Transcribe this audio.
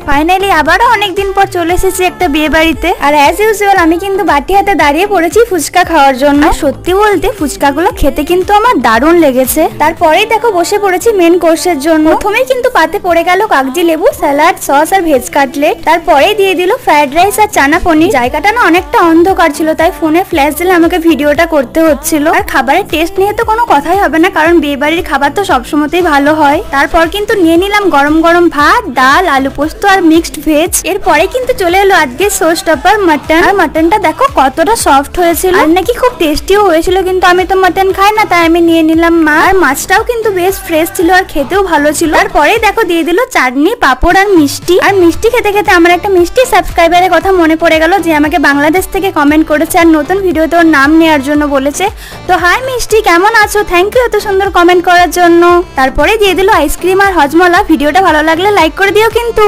Finally আবারও অনেকদিন পর চলে এসেছি একটা বিয়ে বাড়িতে। আর অ্যাজ ইউজুয়াল আমি কিন্তু বাটি হাতে দাঁড়িয়ে পড়েছি ফুচকা খাওয়ার জন্য। সত্যি বলতে ফুচকাগুলো খেতে কিন্তু আমার দারুণ লেগেছে। তারপরেই দেখো বসে পড়েছি মেন কোর্সের জন্য। প্রথমেই কিন্তু পাতে পড়ে গেল কাগজি লেবু, স্যালাড, সস আর ভেজ কাটলেট। তারপরেই দিয়ে দিল ফ্রাইড রাইস আর চানা পনির। জায়গাটা না অনেকটা অন্ধকার ছিল, তাই ফোনে ফ্ল্যাশ দিলে আমাকে ভিডিওটা করতে হচ্ছিল। আর খাবারের টেস্ট নিয়ে তো কোনো কথাই হবে না, কারণ বিয়ে বাড়ির খাবার তো সবসময়তেই ভালো হয়। তারপর কিন্তু নিয়ে নিলাম গরম গরম ভাত, ডাল, আলু পোস্ত আর মিক্সড ভেজ। এরপরে কিন্তু চলে এলো আজকে শো স্টপার মাটন। আর মাটনটা দেখো কতটা সফট হয়েছিল, আর নাকি খুব টেস্টিও হয়েছিল। কিন্তু আমি তো মাটন খাই না, তাই আমি নিয়ে নিলাম মাছ। আর মাছটাও কিন্তু বেশ ফ্রেশ ছিল আর খেতেও ভালো ছিল। তারপরে দেখো দিয়ে দিল চাটনি, পাপড় আর মিষ্টি। আর মিষ্টি খেতে খেতে আমার একটা মিষ্টি সাবস্ক্রাইবারের কথা মনে পড়ে গেল, যে আমাকে বাংলাদেশ থেকে কমেন্ট করেছে আর নতুন ভিডিওতে ওর নাম নেওয়ার জন্য বলেছে। তো হাই মিষ্টি, কেমন আছো? থ্যাংক ইউ এত সুন্দর কমেন্ট করার জন্য। তারপরে দিয়ে দিল আইসক্রিম আর হজমলা। ভিডিওটা ভালো লাগলে লাইক করে দিও কিন্তু।